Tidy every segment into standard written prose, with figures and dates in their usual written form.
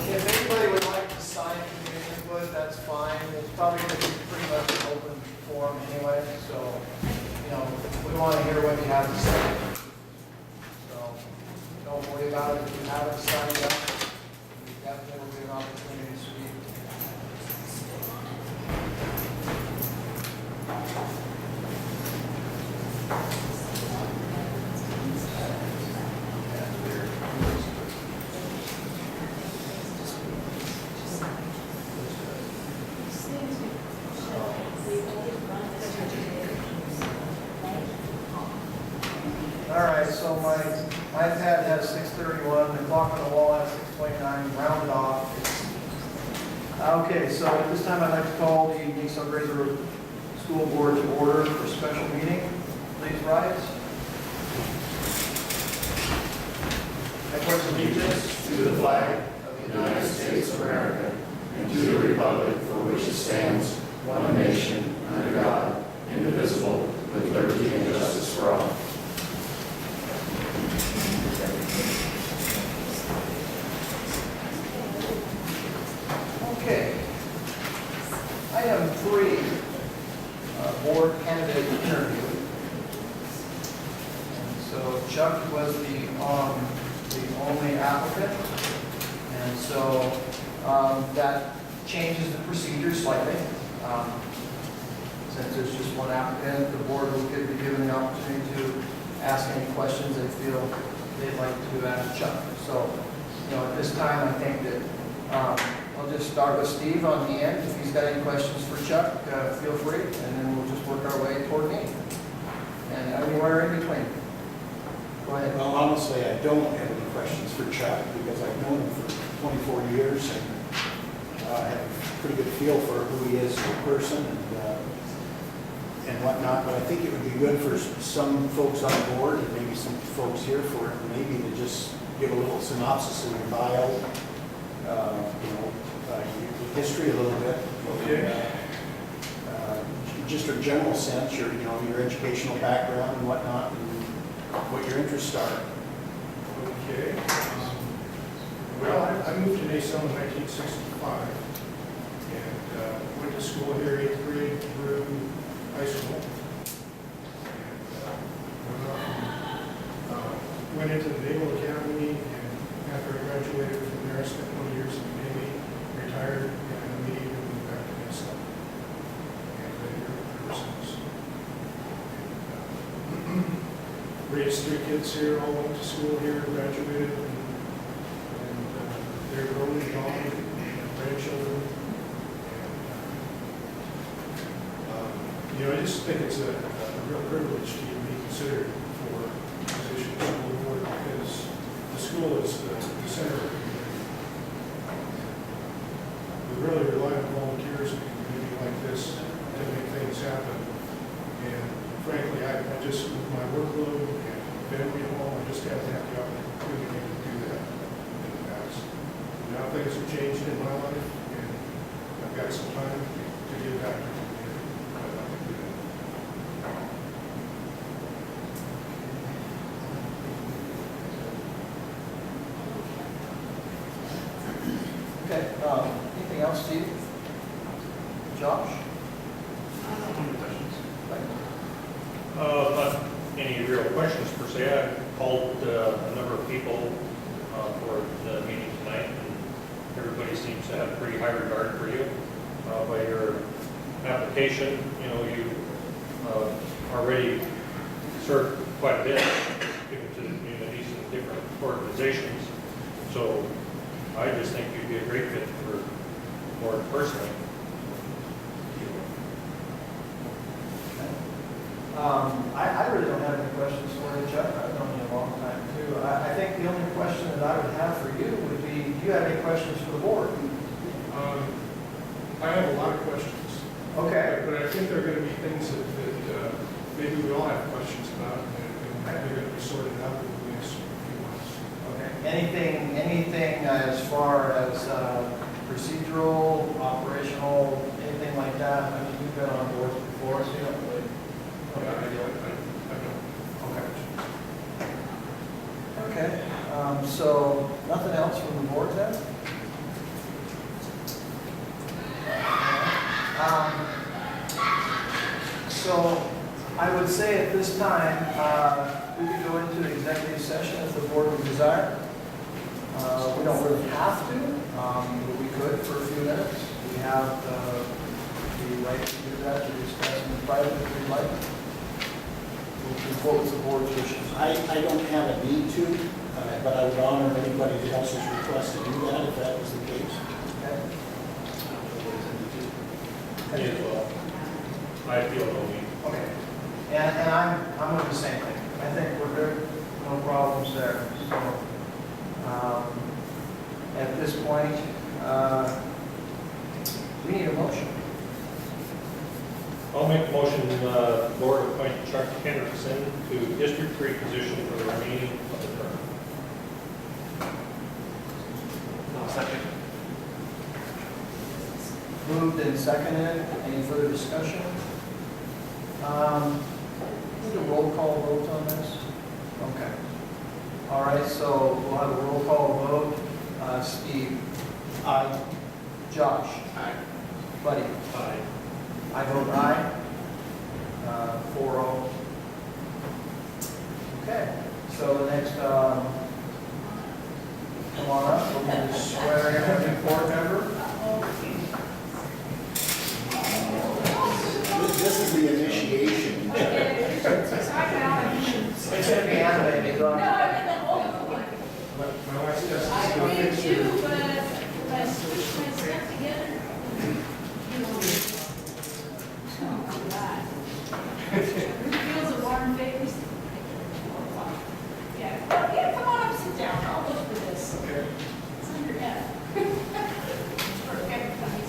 If anybody would like to sign community input, that's fine. It's probably going to be pretty much an open forum anyway, so, we want to hear what you have to say. So, don't worry about it if you haven't signed up. We definitely will be an opportunity to speak. All right, so my iPad has 6:31, the clock on the wall has 6:29, rounded off. Okay, so at this time I'd like to call the Niso Grazer School Board to order for a special meeting. Please rise. I pledge allegiance to the flag of the United States of America and to the republic for which it stands, one nation, under God, indivisible, with liberty and justice for all. Okay. Item 3, board candidate interview. And so Chuck was the only applicant, and so that changes the procedure slightly. Since there's just one applicant, the board will be given the opportunity to ask any questions they feel they'd like to ask Chuck. So, at this time, I think that I'll just start with Steve on the end. If he's got any questions for Chuck, feel free, and then we'll just work our way toward me. And anywhere in between. Go ahead. Well, honestly, I don't have any questions for Chuck because I've known him for 24 years and I have a pretty good feel for who he is as a person and whatnot. But I think it would be good for some folks on the board and maybe some folks here for it, maybe to just give a little synopsis of your bio, your history a little bit. Okay. Just a general sense, your educational background and whatnot, and what your interests are. Okay. Well, I moved to Nason in 1965 and went to school here 8th grade through high school. And went into the Naval Academy, and after I graduated from there, I spent 20 years in the Navy, retired, and immediately moved back to Nason. And been here ever since. Raised 3 kids here, all went to school here, graduated, and they're grown and gone, grandchildren. And, I just think it's a real privilege to be considered for a position of school board because the school is the center of the community. We really rely on volunteers in a community like this to make things happen. And frankly, I just, with my workload and family at home, I just haven't had the opportunity to do that in the past. Now things have changed in my life, and I've got some time to give back to the community. I'd like to do that. Okay. Anything else, Steve? Josh? Not any real questions per se. I called a number of people for the meeting tonight, and everybody seems to have pretty high regard for you. By your application, you already served quite a bit, given to the communities and different organizations. So I just think you'd be a great fit for the board personally. I really don't have any questions for you, Chuck. I've known you a long time, too. I think the only question that I would have for you would be, do you have any questions for the board? I have a lot of questions. Okay. But I think there are going to be things that maybe we all have questions about, and they're going to be sorted out in the next few months. Okay. Anything as far as procedural, operational, anything like that? I mean, you've been on board before, so you don't really. I don't. Okay, so nothing else from the board then? So I would say at this time, we could go into executive session if the board would desire. We don't really have to, but we could for a few minutes. We have the right to do that, to discuss in private if we'd like. What was the board's wishes? I don't have a need to, but I would honor anybody else's request to do that if that was the case. Okay. Me as well. I feel no need. Okay. And I'm with the same thing. I think we're good, no problems there. So, at this point, we need a motion. I'll make a motion, board appoint Chuck Henderson to District 3 position for the remaining of the term. Second. Moved and seconded. Any further discussion? Need a roll call vote on this? Okay. All right, so we'll have a roll call vote. Steve? Aye. Josh? Aye. Buddy? Aye. I vote aye. 4-0. Okay, so the next, come on up, we're going to swear in a new board member. This is the initiation. It's going to be animated. My wife's just. I did too, but I switched my stuff together. Oh, God. Feels a warm face. Yeah, well, yeah, come on up, sit down, I'll look for this. Okay. It's on your head. It's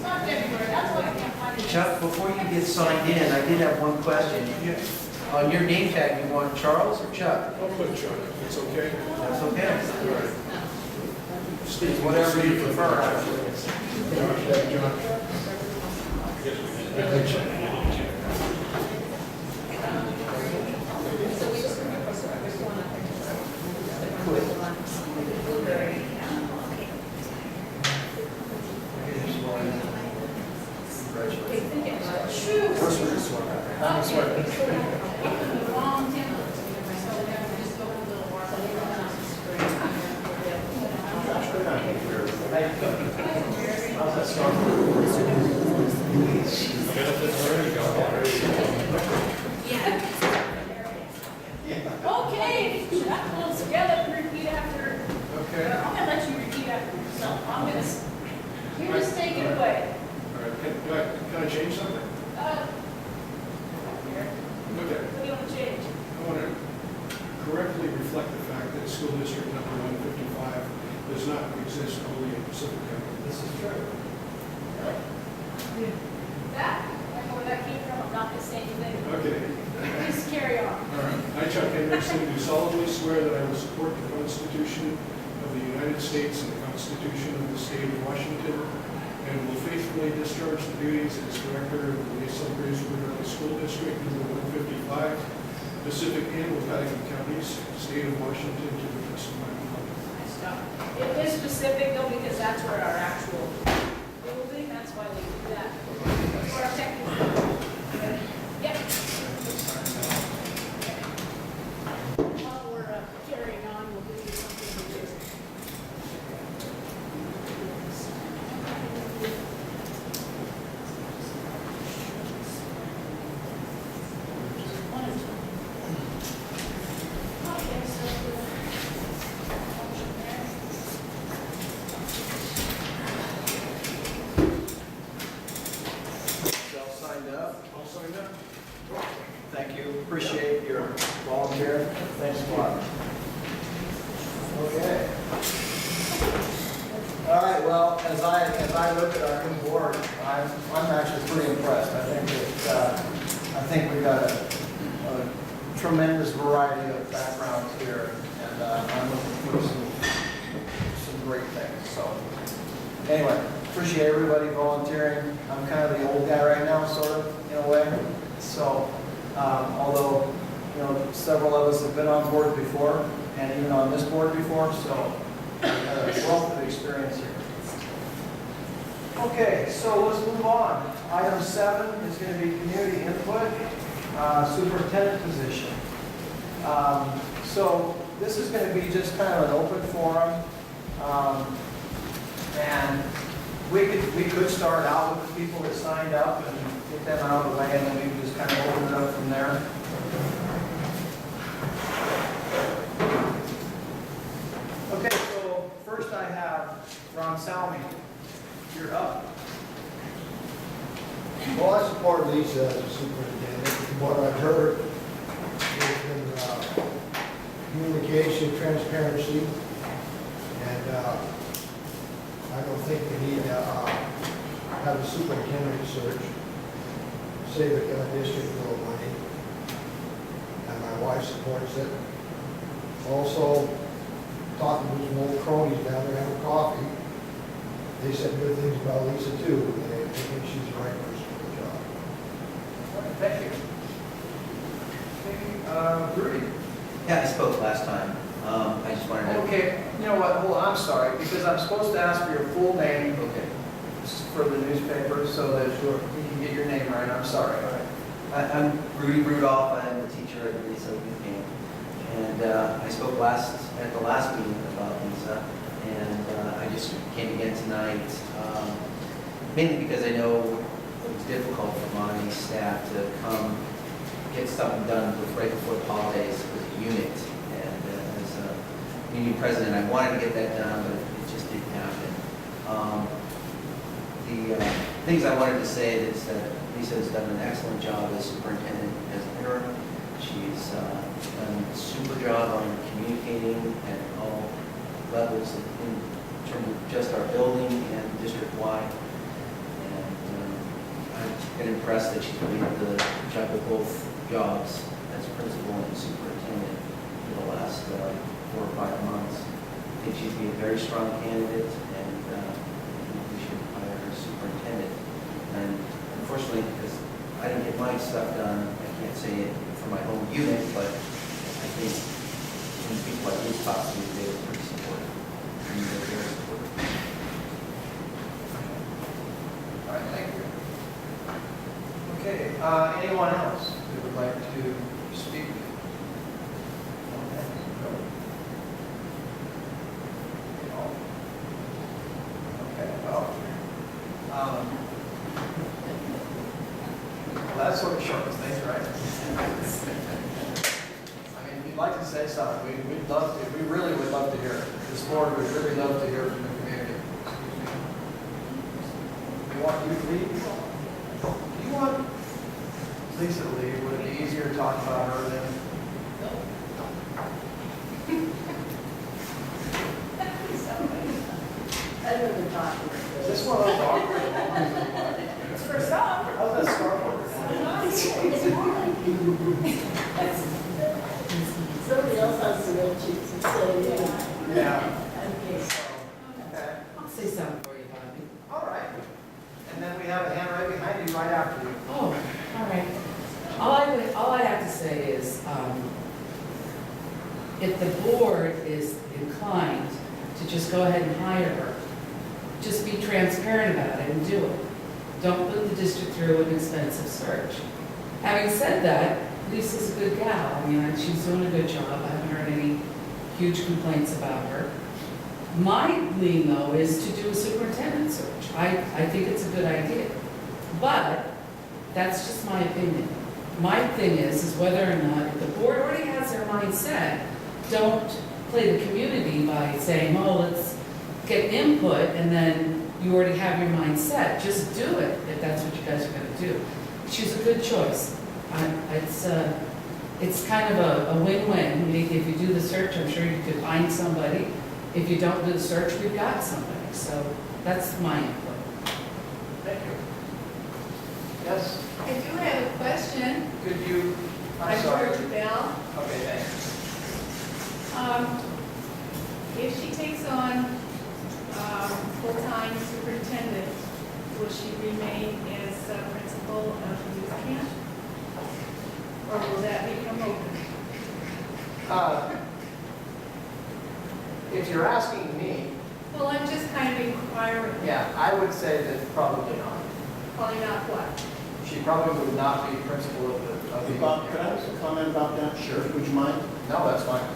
not February, that's why I can't find it. Chuck, before you get signed in, I did have one question. Yeah, On your name tag, you want Charles or Chuck? I'll put Chuck, it's okay. That's okay. All right. Steve, whatever you prefer, actually. Shoot. First, we're just swearing. I'm swearing. Wrong template. So we have to just go a little more. How's that start? Benefits already gone Okay, that pulls together, repeat after. Okay. I'm gonna let you repeat after yourself. I'm gonna, you just take it away. All right, can I change something? Here, Okay. what do you want to change? I want to correctly reflect the fact that school district number 155 does not exist only in Pacific County. This is true. That, I know where that came from, I'm not gonna say anything. Okay. Please carry on. All right. I, Chuck Henderson, do solemnly swear that I will support the Constitution of the United States and the Constitution of the State of Washington, and will faithfully discharge the duties as director of the Mesa Braeswood Valley School District number 155, Pacific and Pelican Counties, State of Washington, to the best of my ability. Nice job. It is specific though, because that's where our actual building, that's why we do that. For our technical. Yep. While we're carrying on, we'll give you something to do. One and two. Okay, so function there. Y'all signed up? All signed up? Thank you, appreciate your volunteer. Thanks a lot. Okay. All right, well, as I look at our new board, I'm actually pretty impressed. I think we've got a tremendous variety of backgrounds here, and I'm looking for some great things. So, anyway, appreciate everybody volunteering. I'm kind of the old guy right now, sort of, in a way. So, although, you know, several of us have been on board before, and even on this board before, so we've got a wealth of experience here. Okay, so let's move on. Item 7 is going to be community input, superintendent position. So this is going to be just kind of an open forum, and we could start out with the people that signed up and get them out of the way, and then we can just kind of open it up from there. Okay, so first I have Ron Salmi. You're up. Well, I support Lisa as a superintendent. From what I've heard, there's been communication, transparency, and I don't think we need to have a superintendent search. Save the district a little money, and my wife supports it. Also, talking to some old cronies down there having coffee, they said good things about Lisa too. They think she's the right person for the job. All right, thank you. Okay, Rudy. Yeah, I spoke last time. I just wanted to. Okay, you know what, hold on, I'm sorry, because I'm supposed to ask for your full name Okay. for the newspaper so that you can get your name right. I'm sorry. I'm Rudy Rudolph. I'm a teacher at Lisa Youth Camp. And I spoke at the last meeting about Lisa. And I just came again tonight, mainly because I know it was difficult for my staff to come get something done right before the holidays with a unit. And as a union president, I wanted to get that done, but it just didn't happen. The things I wanted to say is that Lisa has done an excellent job as superintendent as interim. She's done a super job on communicating at all levels in terms of just our building and district-wide. And I've been impressed that she's been able to juggle both jobs as principal and superintendent for the last 4 or 5 months. I think she'd be a very strong candidate, and we should hire her as superintendent. And unfortunately, because I didn't get my stuff done, I can't say it for my own unit, but I think when people like this talk to me, they were pretty supportive. And they're very supportive. All right, thank you. Okay, anyone else who would like to speak? Okay, go. Okay, well, that's sort of short things, right? I mean, if you'd like to say something, we'd love to. We really would love to hear it. This board would really love to hear from the community. You want you to leave? Do you want Lisa to leave? Would it be easier to talk about her than? I'd rather talk to her. Is this one of those awkward moments? It's for some. How's that start working? Somebody else has to real cheeks and say, yeah. Yeah. Okay. Okay. I'll say something for you, Bobby. All right. And then we have a hand right behind you, right after you. Oh, all right. All I have to say is, if the board is inclined to just go ahead and hire her, just be transparent about it and do it. Don't put the district through an expensive search. Having said that, Lisa's a good gal. I mean, she's doing a good job. I haven't heard any huge complaints about her. My lean, though, is to do a superintendent search. I think it's a good idea. But that's just my opinion. My thing is whether or not, if the board already has their mind set, don't play the community by saying, oh, let's get input, and then you already have your mind set. Just do it if that's what you guys are going to do. She's a good choice. It's kind of a win-win. If you do the search, I'm sure you could find somebody. If you don't do the search, we've got somebody. like. So that's my input. Thank you. Yes, I do have a question. could you, I'm I'm sorry. Georgia Bell. Okay, thanks. If she takes on full-time superintendent, will she remain as principal of the youth camp? Or will that become open? If you're asking me, Well, I'm just kind of inquiring. yeah, I would say that probably not. Probably not what? She probably would not be principal of the. Bob, could I make a comment about that? Sure. Would you mind? No, that's fine.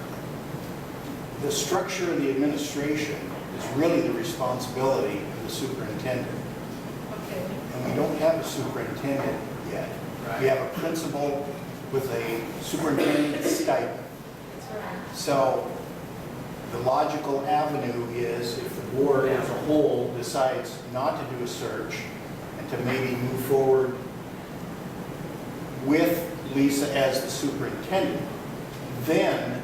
The structure of the administration is really the responsibility of the superintendent. Okay. And we don't have a superintendent yet. We have a principal with a superintendent stipend. That's right. So the logical avenue is if the board as a whole decides not to do a search and to maybe move forward with Lisa as the superintendent, then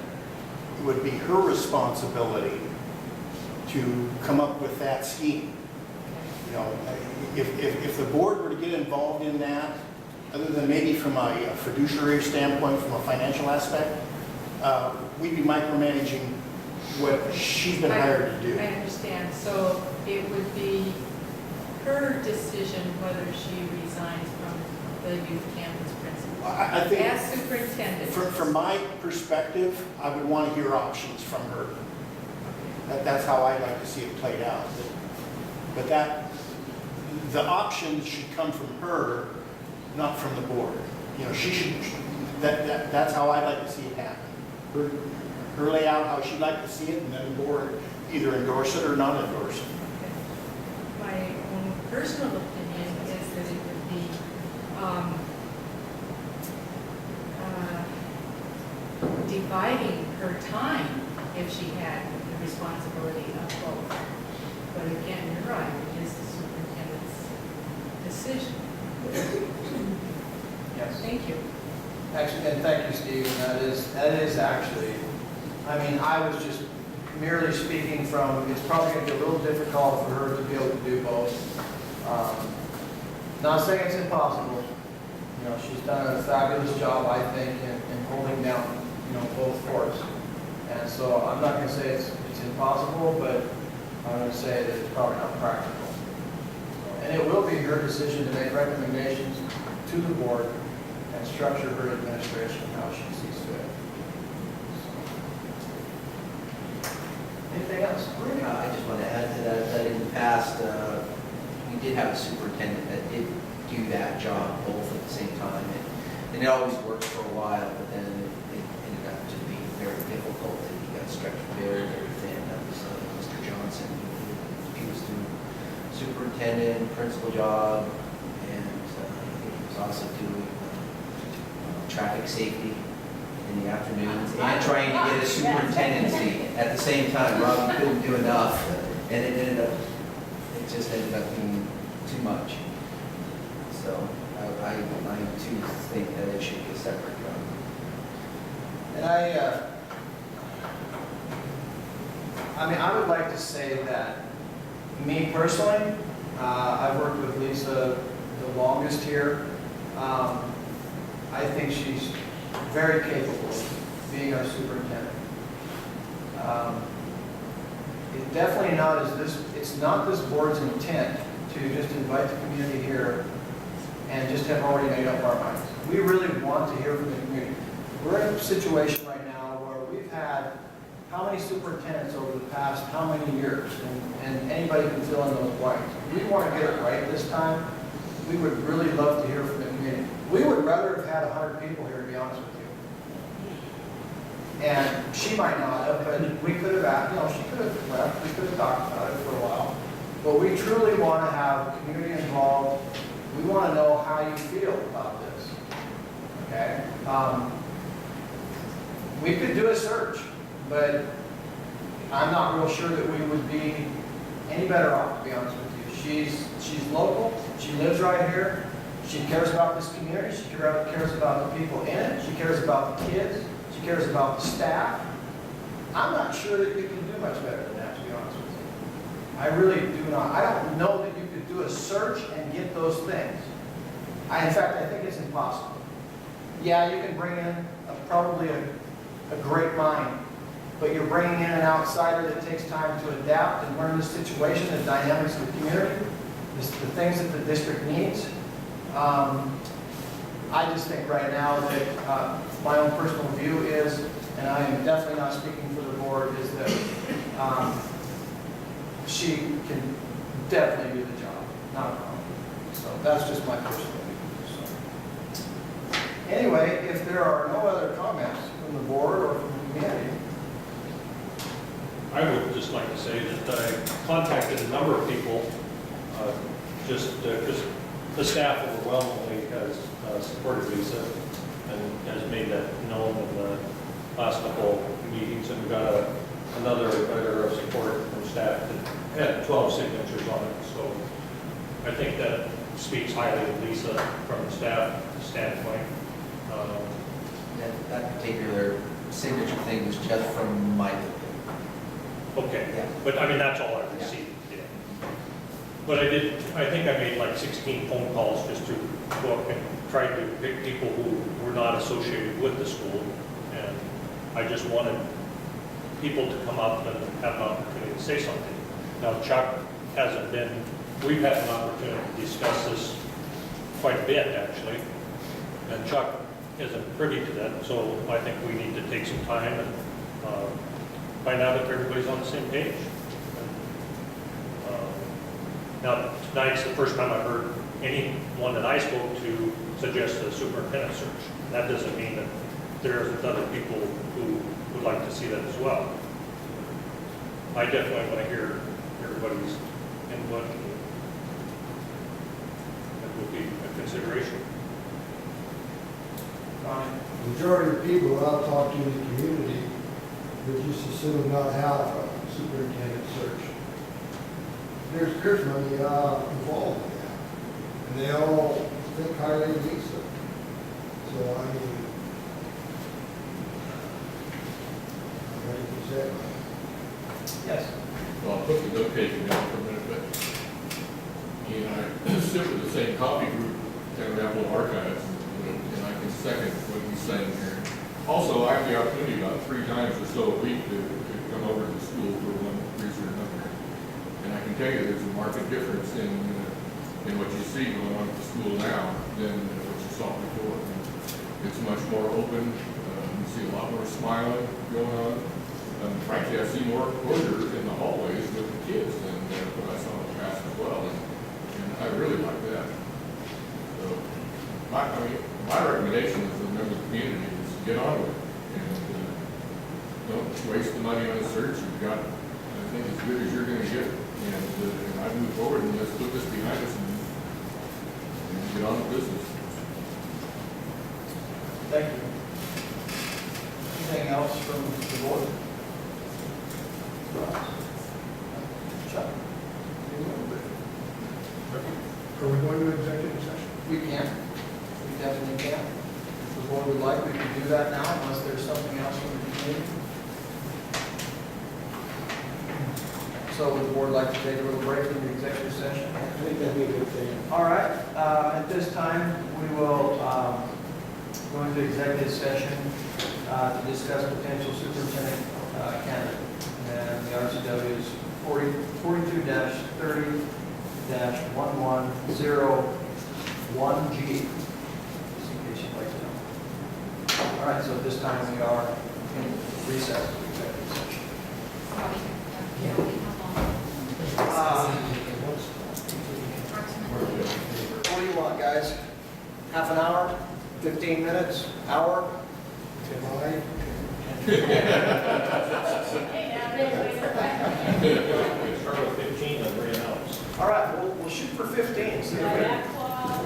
it would be her responsibility to come up with that scheme. You know, if the board were to get involved in that, other than maybe from a fiduciary standpoint, from a financial aspect, we'd be micromanaging what she's been hired to do. I understand. So it would be her decision whether she resigns from the youth campus principal. I think, As superintendent. from my perspective, I would want to hear options from her. That's how I'd like to see it played out. But the options should come from her, not from the board. You know, she should, that's how I'd like to see it happen. Her layout, how she'd like to see it, and then the board either endorse it or not endorse it. My own personal opinion is that it would be dividing her time if she had the responsibility of both. But again, you're right, it is the superintendent's decision. Yes. Thank you. Actually, and thank you, Steve, and that is actually, I mean, I was just merely speaking from, it's probably going to be a little difficult for her to be able to do both. Not saying it's impossible. You know, she's done a fabulous job, I think, in holding down, you know, both forts. And so I'm not going to say it's impossible, but I'm going to say that it's probably not practical. And it will be her decision to make recommendations to the board and structure her administration how she sees fit. Anything else? I just want to add to that in the past, we did have a superintendent that did do that job both at the same time. And it always worked for a while, but then it ended up to be very difficult. And he got stretched very, very thin. That was Mr. Johnson. He was doing superintendent, principal job, and he was also doing traffic safety in the afternoons and trying to get a superintendency at the same time. Rob couldn't do enough, and it just ended up being too much. So I too think that it should be a separate job. And I would like to say that me personally, I've worked with Lisa the longest here. I think she's very capable of being our superintendent. It definitely not is this, it's not this board's intent to just invite the community here and just have already made up our minds. We really want to hear from the community. We're in a situation right now where we've had how many superintendents over the past how many years, and anybody can fill in those blanks. We want to get it right this time. We would really love to hear from the community. We would rather have had 100 people here, to be honest with you. And she might not have, but we could have asked, you know, she could have left, we could have talked about it for a while. But we truly want to have the community involved. We want to know how you feel about this, okay? We could do a search, but I'm not real sure that we would be any better off, to be honest with you. She's local, she lives right here, she cares about this community, she cares about the people in it, she cares about the kids, she cares about the staff. I'm not sure that you can do much better than that, to be honest with you. I really do not. I don't know that you could do a search and get those things. In fact, I think it's impossible. Yeah, you can bring in probably a great mind, but you're bringing in an outsider that takes time to adapt and learn the situation, the dynamics of the community, the things that the district needs. I just think right now that my own personal view is, and I am definitely not speaking for the board, is that she can definitely do the job, not a problem. So that's just my personal view. So. Anyway, if there are no other comments from the board or from the community, I would just like to say that I contacted a number of people, just because the staff overwhelmingly has supported Lisa and has made that known in the last couple meetings, and we got another letter of support from staff that had 12 signatures on it. So I think that speaks highly of Lisa from the staff standpoint. That particular signature thing was just from Michael. Okay, Yeah. but I mean, that's all I received. Yeah. But I think I made like 16 phone calls just to go up and try to pick people who were not associated with the school. And I just wanted people to come up and have an opportunity to say something. Now, Chuck hasn't been, we've had an opportunity to discuss this quite a bit, actually. And Chuck isn't privy to that, so I think we need to take some time and find out if everybody's on the same page. Now, tonight's the first time I've heard anyone that I spoke to suggest a superintendent search. That doesn't mean that there isn't other people who would like to see that as well. I definitely want to hear everybody's input. That would be a consideration. Majority of people I've talked to in the community would just assume not have a superintendent search. There's money involved in that, and they all think highly of Lisa. So I mean, I'm ready to say it. yes. Well, I'll put the note taking down for a minute, but you and I sit with the same coffee group, Apple Archives, and I can second what he's saying here. Also, I have the opportunity about 3 times or so a week to come over to the school for one reason or another. And I can tell you there's a marked difference in what you see going on at the school now than what you saw before. It's much more open. You see a lot more smiling going on. Frankly, I see more closure in the hallways with the kids than what I saw in the past as well. And I really like that. So, my recommendation as a member of the community is get on with it. And don't waste the money on a search. You've got, I think, as good as you're going to get. And I move forward and let's put this behind us and get on with business. Thank you. Anything else from the board? Chuck? Are we going to executive session? We can. We definitely can. If the board would like, we can do that now unless there's something else from the community. So would the board like to take a little break in the executive session? I think that'd be a good thing. All right. At this time, we will go into executive session to discuss potential superintendent candidate. And the RCW is 42-30-1101G, just in case you'd like to know. All right, so at this time we are in recess to executive session. What do you want, guys? Half an hour? 15 minutes? Hour? July. Start with 15 and re-announce. All right, we'll shoot for 15. See if we- That clock,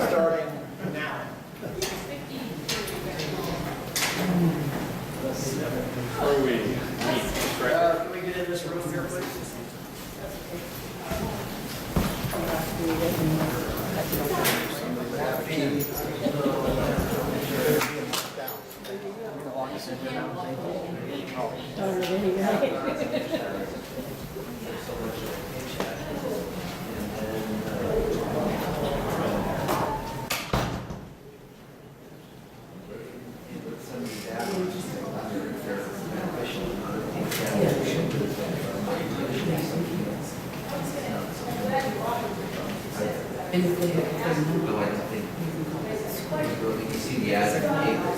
Starting now. 15. Before we meet, Can we get in this room here, please? Started anyway. And if they have, No, I don't think, you can see the ad in the paper.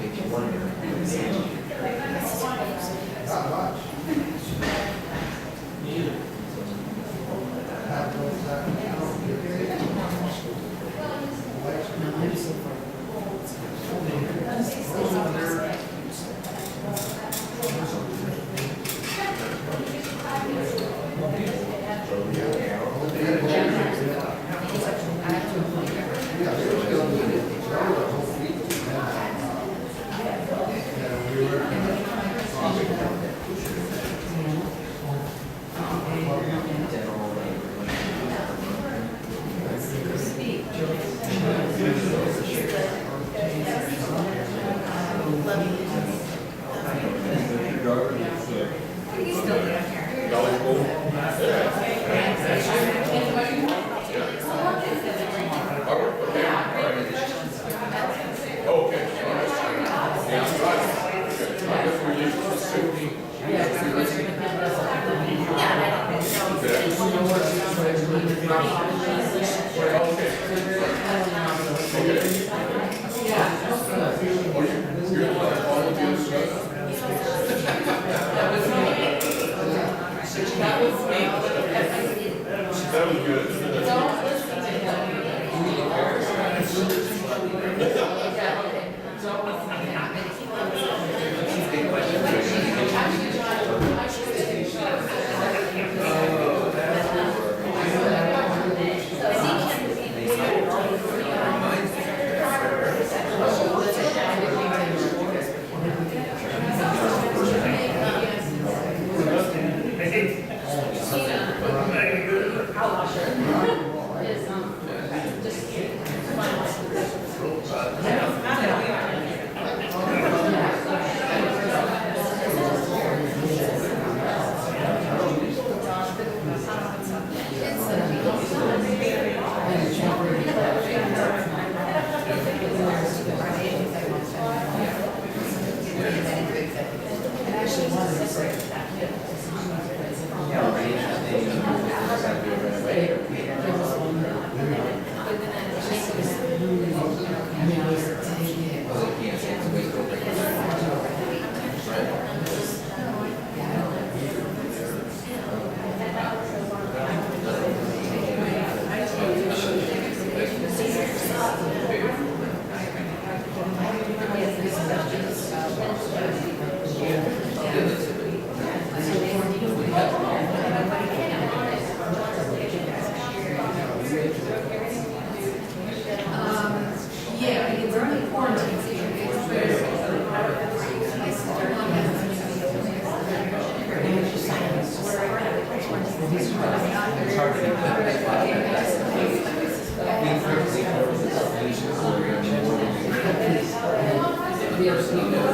Makes you wonder. Not much. I'm so far. He's still down here. Dollar Bowl? I work for him. Okay. Yeah, I'm driving. Okay. I guess we leave it to 15. You're the one that followed the instructions? That was good. Yeah, it's only quarantine season. That used to be the season.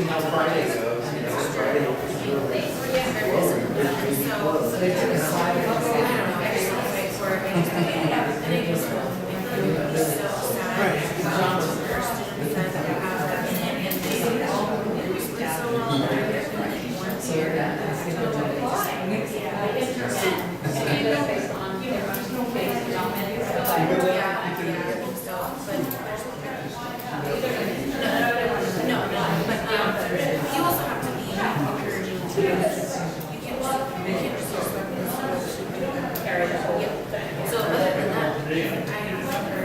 see how Friday goes, you know, Friday. So they took a slide. So You also have to be encouraging to, you can't just so other than that, I remember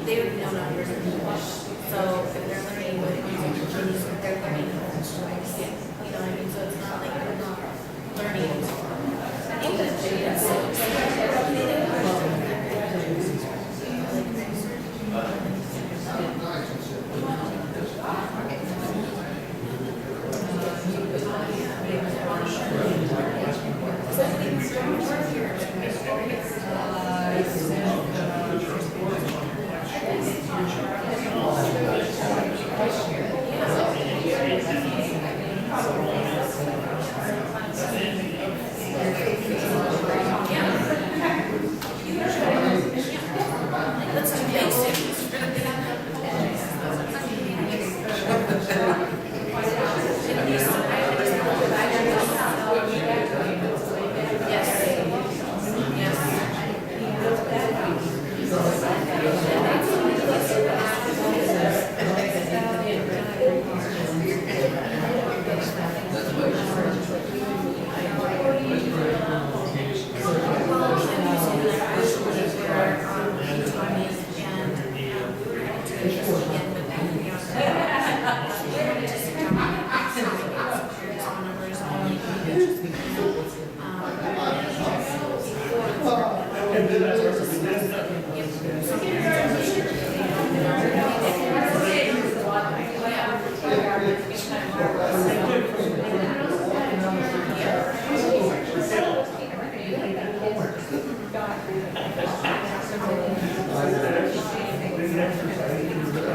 they would know numbers. So if they're learning what they're learning, you know what I mean? So it's not like they're not learning English. So let's do basics.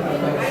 Thank you.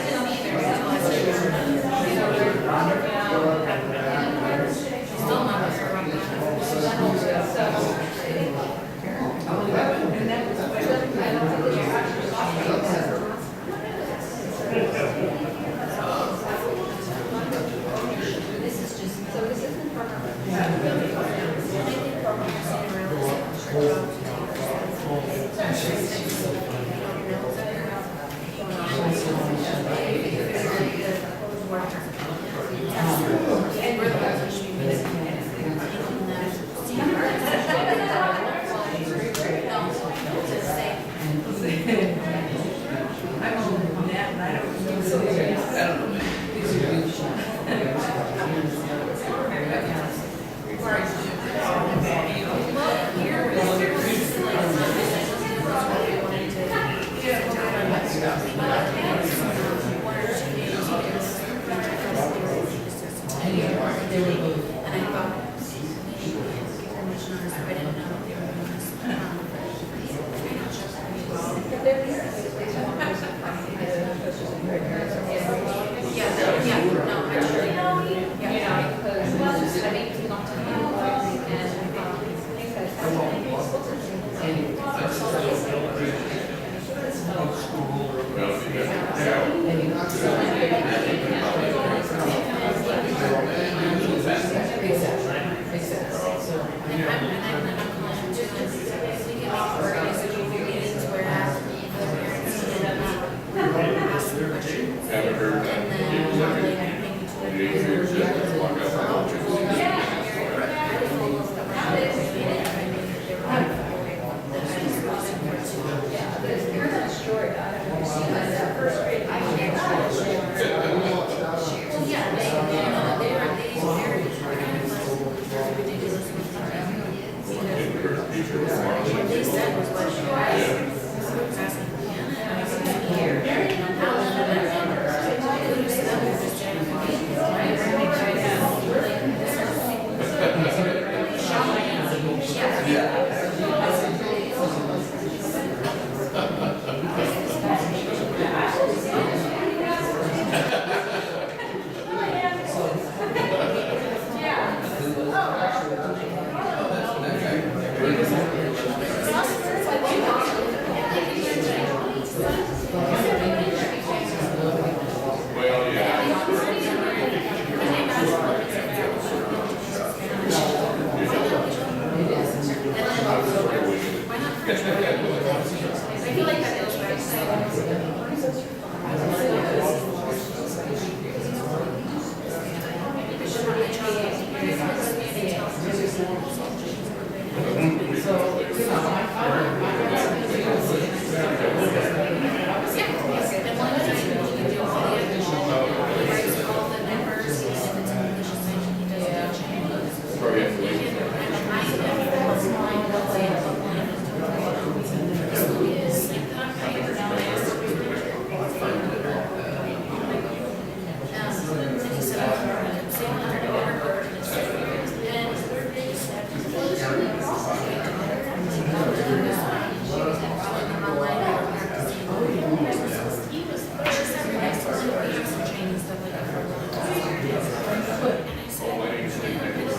stuff like that for a long time. And I said, My name's Steve Nichols.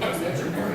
That's your board.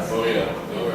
Oh, yeah. All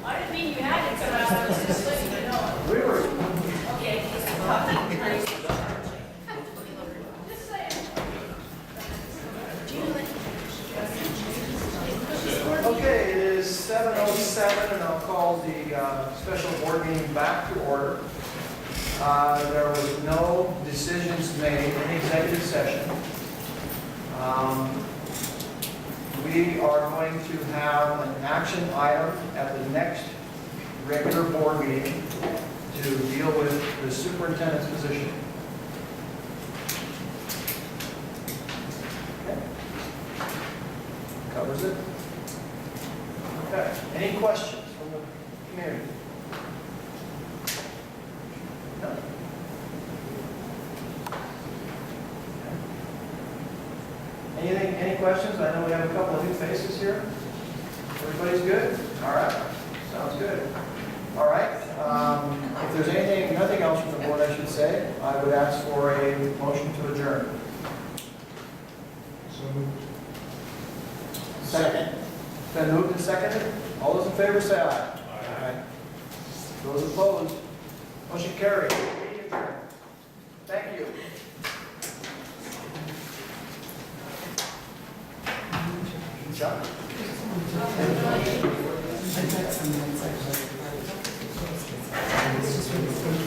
I didn't mean you had it, so I was just letting you know. Okay, he's talking. Just saying. Okay, it is 7:07, and I'll call the special board meeting back to order. There was no decisions made in executive session. We are going to have an action item at the next regular board meeting to deal with the superintendent's position. Okay. Covers it. Okay, any questions from the community? No? Okay. Any questions? I know we have a couple of new faces here. Everybody's good? All right, sounds good. All right, if there's nothing else from the board, I should say, I would ask for a motion to adjourn. So moved. Second. Been moved and seconded. All those in favor say aye. Aye. Those opposed, motion carried. Meeting adjourned. Thank you. Chuck? I've got some that's actually. It's just really